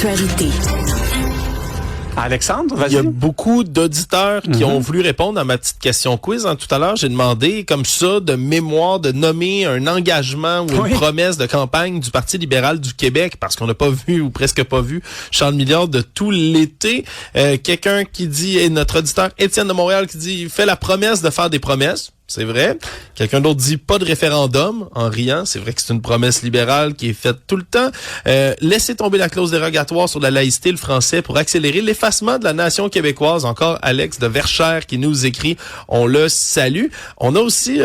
l'actualité. Alexandre, vas-y. Il y a beaucoup d'auditeurs qui ont voulu répondre à ma petite question quiz. Tout à l'heure, j'ai demandé comme ça de mémoire de nommer un engagement ou une promesse de campagne du Parti libéral du Québec, parce qu'on n'a pas vu ou presque pas vu Charles Milliard de tout l'été. Quelqu'un qui dit, et notre auditeur Étienne de Montréal qui dit, il fait la promesse de faire des promesses. C'est vrai. Quelqu'un d'autre dit pas de référendum en riant. C'est vrai que c'est une promesse libérale qui est faite tout le temps. Laissez tomber la clause dérogatoire sur la laïcité, le français, pour accélérer l'effacement de la nation québécoise. Encore Alex de Verchères qui nous écrit. On le salue. On a aussi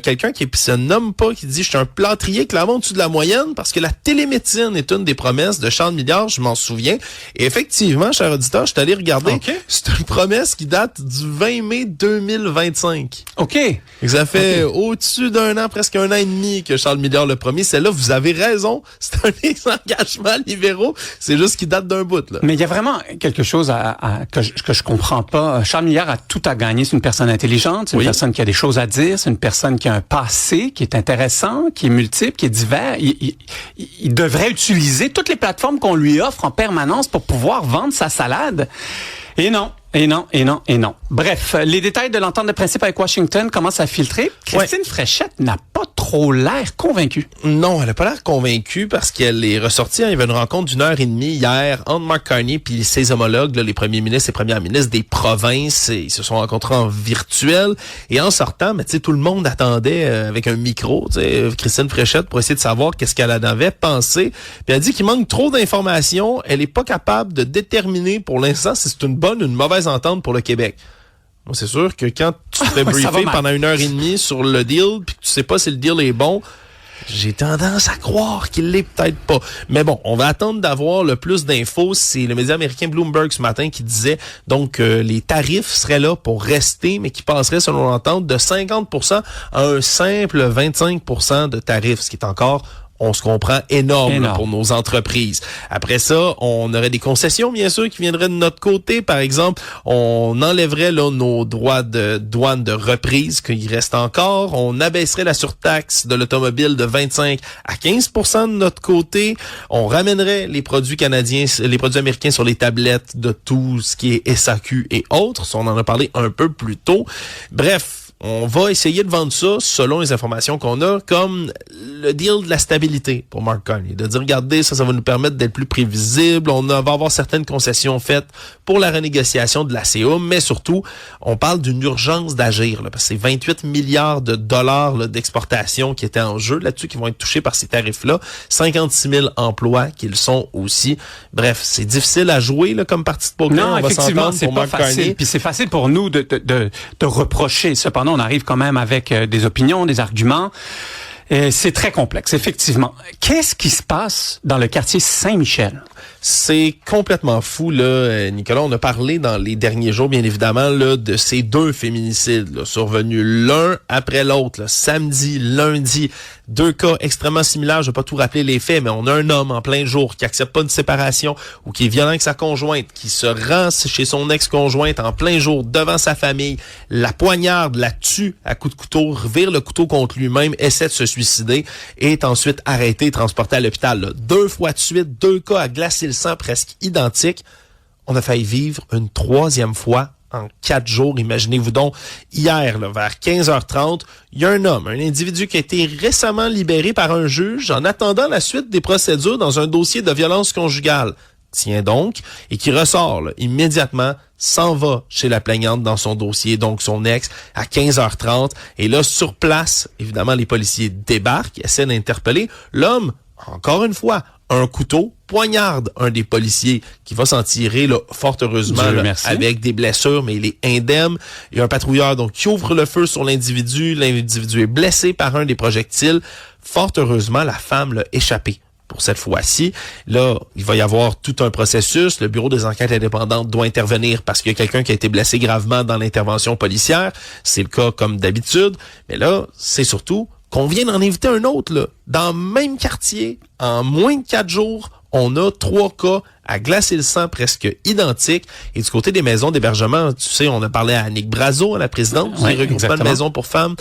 quelqu'un qui se nomme pas, qui dit, je suis un plâtrier clairement au-dessus de la moyenne parce que la télémédecine est une des promesses de Charles Milliard, je m'en souviens. Et effectivement, cher auditeur, je suis allé regarder. Okay. C'est une promesse qui date du 20 mai 2025. OK. Et ça fait au-dessus d'un an, presque un an et demi que Charles Milliard l'a promis. Celle-là, vous avez raison. C'est un des engagements libéraux. C'est juste qu'il date d'un bout, là. Mais il y a vraiment quelque chose que je comprends pas. Charles Milliard a tout à gagner. C'est une personne intelligente. C'est une personne qui a des choses à dire. C'est une personne qui a un passé qui est intéressant, qui est multiple, qui est divers. Il devrait utiliser toutes les plateformes qu'on lui offre en permanence pour pouvoir vendre sa salade. Et non. Bref, les détails de l'entente de principe avec Washington commencent à filtrer. Christine Fréchette n'a pas trop l'air convaincue. Non, elle n'a pas l'air convaincue parce qu'elle est ressortie. Il y avait une rencontre d'une heure et demie hier entre Mark Carney puis ses homologues, là, les premiers ministres et premières ministres des provinces. Et ils se sont rencontrés en virtuel. Et en sortant, mais, tout le monde attendait avec un micro, Christine Fréchette, pour essayer de savoir qu'est-ce qu'elle en avait pensé. Puis elle dit qu'il manque trop d'informations. Elle n'est pas capable de déterminer pour l'instant si c'est une bonne ou une mauvaise entente pour le Québec. Bon, c'est sûr que quand tu te fais briefer pendant une heure et demie sur le deal, puis que tu sais pas si le deal est bon, j'ai tendance à croire qu'il l'est peut-être pas. Mais bon, on va attendre d'avoir le plus d'infos. C'est le média américain Bloomberg ce matin qui disait donc les tarifs seraient là pour rester, mais qui passeraient selon l'entente de 50% à un simple 25% de tarifs, ce qui est encore, on se comprend, énorme. Là, pour nos entreprises. Après ça, on aurait des concessions, bien sûr, qui viendraient de notre côté. Par exemple, on enlèverait là nos droits de douane de reprise qu'il reste encore. On abaisserait la surtaxe de l'automobile de 25 à 15% de notre côté. On ramènerait les produits canadiens, les produits américains sur les tablettes de tout ce qui est SAQ et autres. Ça, on en a parlé un peu plus tôt. Bref, on va essayer de vendre ça, selon les informations qu'on a, comme le deal de la stabilité pour Mark Carney. De dire, regardez, ça va nous permettre d'être plus prévisible. On va avoir certaines concessions faites pour la renégociation de la CA, mais surtout, on parle d'une urgence d'agir, là, parce que c'est 28 milliards de dollars là, d'exportation qui étaient en jeu là-dessus, qui vont être touchés par ces tarifs-là. 56 000 emplois qu'ils sont aussi. Bref, c'est difficile à jouer là, comme partie de poker. Non, on effectivement, c'est pas facile. Puis c'est facile pour nous de reprocher. Cependant, on arrive quand même avec des opinions, des arguments. C'est très complexe, effectivement. Qu'est-ce qui se passe dans le quartier Saint-Michel? C'est complètement fou, là, Nicolas. On a parlé dans les derniers jours, bien évidemment, là, de ces deux féminicides là, survenus l'un après l'autre, là, samedi, lundi. Deux cas extrêmement similaires. Je vais pas tout rappeler les faits, mais on a un homme en plein jour qui accepte pas une séparation ou qui est violent avec sa conjointe, qui se rend chez son ex-conjointe en plein jour devant sa famille, la poignarde, la tue à coups de couteau, revire le couteau contre lui-même, essaie de se suicider et est ensuite arrêté et transporté à l'hôpital. Là. 2 fois de suite, 2 cas à glacer le sang presque identiques. On a failli vivre une 3e fois en 4 jours. Imaginez-vous donc, hier, là, vers 15h30, il y a un homme, un individu qui a été récemment libéré par un juge en attendant la suite des procédures dans un dossier de violence conjugale. Tiens donc, et qui ressort là, immédiatement, s'en va chez la plaignante dans son dossier, donc son ex, à 15h30. Et là, sur place, évidemment, les policiers débarquent, essaient d'interpeller l'homme, encore une fois, un couteau, poignarde un des policiers qui va s'en tirer, là, fort heureusement, là, avec des blessures, mais il est indemne. Il y a un patrouilleur donc qui ouvre le feu sur l'individu. L'individu est blessé par un des projectiles. Fort heureusement, la femme l'a échappé. Pour cette fois-ci, là, il va y avoir tout un processus. Le Bureau des enquêtes indépendantes doit intervenir parce qu'il y a quelqu'un qui a été blessé gravement dans l'intervention policière. C'est le cas comme d'habitude. Mais là, c'est surtout qu'on vient d'en inviter un autre, là. Dans le même quartier, en moins de 4 jours, on a 3 cas à glacer le sang presque identiques. Et du côté des maisons d'hébergement, tu sais, on a parlé à Annick Brazo, la présidente du regroupement de maisons pour femmes.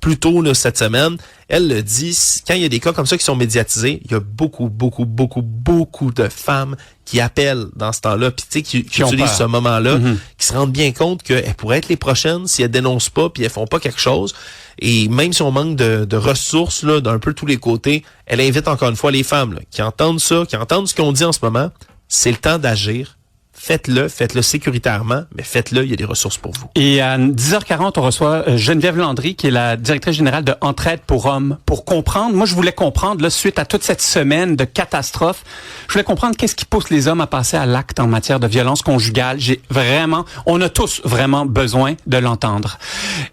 plus tôt là, cette semaine, elle le dit, quand il y a des cas comme ça qui sont médiatisés, il y a beaucoup de femmes qui appellent dans ce temps-là, puis tu sais, qui utilisent ce moment-là, qui se rendent bien compte qu'elles pourraient être les prochaines si elles dénoncent pas, puis elles font pas quelque chose. Et même si on manque de ressources là, d'un peu tous les côtés, elle invite encore une fois les femmes là, qui entendent ça, qui entendent ce qu'on dit en ce moment. C'est le temps d'agir. Faites-le sécuritairement, mais faites-le, il y a des ressources pour vous. Et à 10h40, on reçoit Geneviève Landry, qui est la directrice générale de Entraide pour hommes, pour comprendre. Moi, je voulais comprendre, là, suite à toute cette semaine de catastrophe, je voulais comprendre qu'est-ce qui pousse les hommes à passer à l'acte en matière de violence conjugale. On a tous vraiment besoin de l'entendre.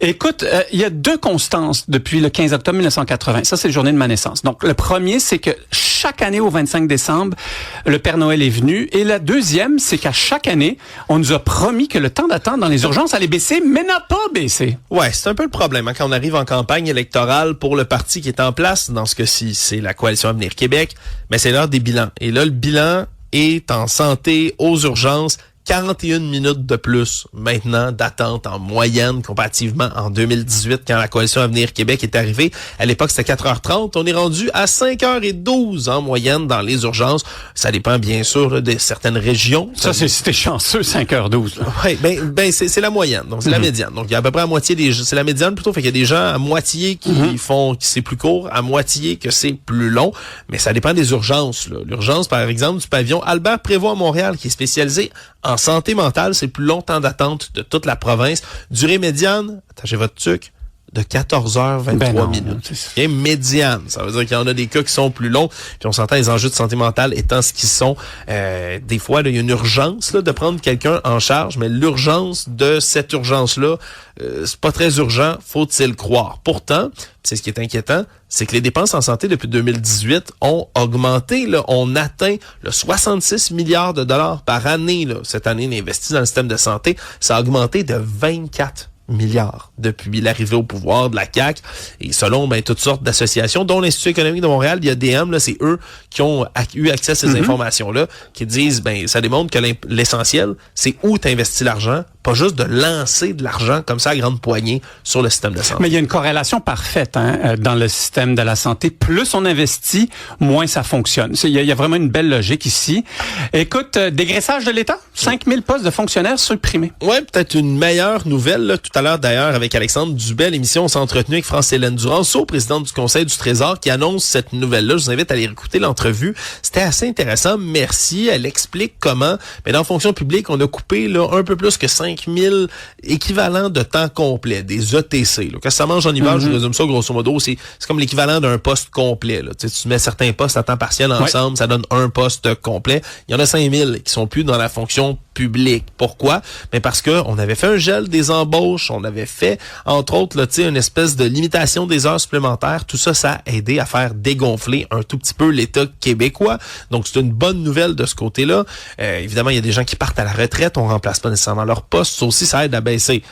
Écoute, il y a 2 constances depuis le 15 octobre 1980. Ça, c'est la journée de ma naissance. Donc, le premier, c'est que chaque année, au 25 décembre, le Père Noël est venu. Et la deuxième, c'est qu'à chaque année, on nous a promis que le temps d'attente dans les urgences allait baisser, mais n'a pas baissé. Ouais, c'est un peu le problème hein, quand on arrive en campagne électorale pour le parti qui est en place. Dans ce cas-ci, c'est la Coalition Avenir Québec. Mais c'est l'heure des bilans. Et là, le bilan est en santé aux urgences. 41 minutes de plus maintenant d'attente en moyenne comparativement en 2018 quand la Coalition Avenir Québec est arrivée. À l'époque, c'était 4h30. On est rendu à 5h12 en moyenne dans les urgences. Ça dépend bien sûr là, de certaines régions. Ça, c'est si t'es chanceux, 5h12. Oui, ben c'est la moyenne. Donc, c'est la médiane. Donc, il y a à peu près à moitié c'est la médiane plutôt. Fait qu'il y a des gens à moitié qui font que c'est plus court, à moitié que c'est plus long. Mais ça dépend des urgences, là. L'urgence, par exemple, du pavillon Albert Prévost à Montréal, qui est spécialisé en santé mentale, c'est le plus long temps d'attente de toute la province. Durée médiane, attachez votre tuque, de 14h23 minutes. Et médiane, ça veut dire qu'il y en a des cas qui sont plus longs. Puis on s'entend les enjeux de santé mentale étant ce qu'ils sont. Des fois, il y a une urgence là, de prendre quelqu'un en charge, mais l'urgence de cette urgence-là, c'est pas très urgent, faut-il croire. Pourtant, c'est ce qui est inquiétant, c'est que les dépenses en santé depuis 2018 ont augmenté. Là, on atteint le 66 milliards de dollars par année. Là, cette année, on investit dans le système de santé. Ça a augmenté de 24 milliards depuis l'arrivée au pouvoir de la CAQ. Et selon toutes sortes d'associations, dont l'Institut économique de Montréal, l'IADM, là, c'est eux qui ont eu accès à ces informations-là, qui disent, ça démontre que l'essentiel, c'est où tu investis l'argent, pas juste de lancer de l'argent comme ça à grande poignée sur le système de santé. Mais il y a une corrélation parfaite dans le système de la santé. Plus on investit, moins ça fonctionne. Il y a vraiment une belle logique ici. Écoute, dégraissage de l'État, 5000 postes de fonctionnaires supprimés. Ouais, peut-être une meilleure nouvelle. Là, tout à l'heure, d'ailleurs, avec Alexandre Dubé, l'émission, on s'est entretenu avec France-Hélène Duranceau, présidente du Conseil du Trésor, qui annonce cette nouvelle-là. Je vous invite à aller écouter l'entrevue. C'était assez intéressant. Merci. Elle explique comment, mais dans la fonction publique, on a coupé là un peu plus que 5000 équivalents de temps complet, des ETC. Là. Quand ça mange en hiver, je vous résume ça grosso modo, c'est comme l'équivalent d'un poste complet. Là. Tu mets certains postes à temps partiel ensemble, ça donne un poste complet. Il y en a 5000 qui sont plus dans la fonction publique. Pourquoi? Mais parce que on avait fait un gel des embauches, on avait fait, entre autres, là, une espèce de limitation des heures supplémentaires. Tout ça, ça a aidé à faire dégonfler un tout petit peu l'État québécois. Donc, c'est une bonne nouvelle de ce côté-là. Évidemment, il y a des gens qui partent à la retraite, on remplace pas nécessairement leur poste. Ça aussi, ça aide à baisser.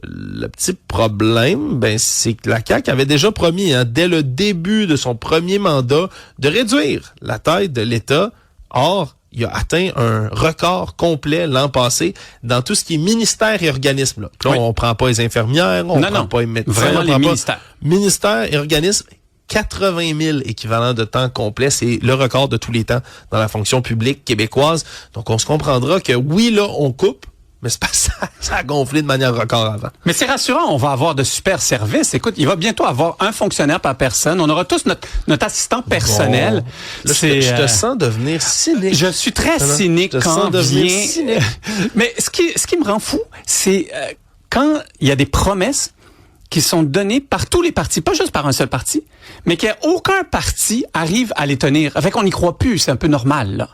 Le petit problème, c'est que la CAQ avait déjà promis, dès le début de son premier mandat, de réduire la taille de l'État. Or, il a atteint un record complet l'an passé dans tout ce qui est ministère et organismes. Là, on prend pas les infirmières, on prend pas les médecins. Vraiment les ministères. Ministère et organismes, 80 000 équivalents de temps complet. C'est le record de tous les temps dans la fonction publique québécoise. Donc, on se comprendra que oui, là, on coupe, mais c'est pas ça. Ça a gonflé de manière record avant. Mais c'est rassurant, on va avoir de super services. Écoute, il va bientôt avoir un fonctionnaire par personne. On aura tous notre assistant personnel. Bon. Là, je te sens devenir cynique. Je suis très cynique quand vient... Mais ce qui me rend fou, c'est quand il y a des promesses qui sont données par tous les partis, pas juste par un seul parti, mais qu'aucun parti arrive à les tenir. Fait qu'on n'y croit plus, c'est un peu normal, là.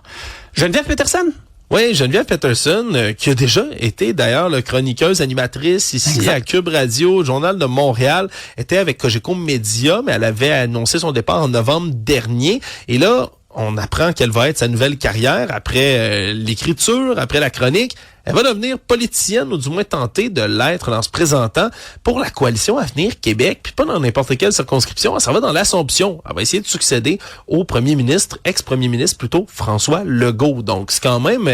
Geneviève Peterson? Oui, Geneviève Peterson, qui a déjà été d'ailleurs la chroniqueuse animatrice ici à Cube Radio, Journal de Montréal, était avec Cogeco Média, mais elle avait annoncé son départ en novembre dernier. Et là, on apprend quelle va être sa nouvelle carrière après l'écriture, après la chronique. Elle va devenir politicienne, ou du moins tenter de l'être en se présentant pour la coalition Avenir Québec, puis pas dans n'importe quelle circonscription, elle s'en va dans l'Assomption. Elle va essayer de succéder au ex-premier ministre plutôt, François Legault. Donc, c'est quand même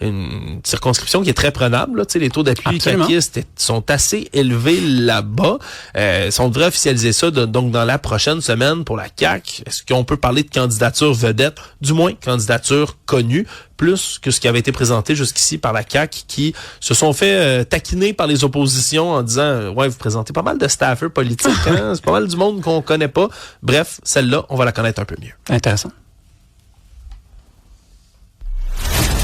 une circonscription qui est très prenable. Là. Tu sais, les taux d'appui caquistes sont assez élevés là-bas. On devrait officialiser ça donc dans la prochaine semaine pour la CAQ. Est-ce qu'on peut parler de candidature vedette, du moins candidature connue, plus que ce qui avait été présenté jusqu'ici par la CAQ, qui se sont fait taquiner par les oppositions en disant « Ouais, vous présentez pas mal de staffers politiques, hein? C'est pas mal du monde qu'on connaît pas. » Bref, celle-là, on va la connaître un peu mieux. Intéressant.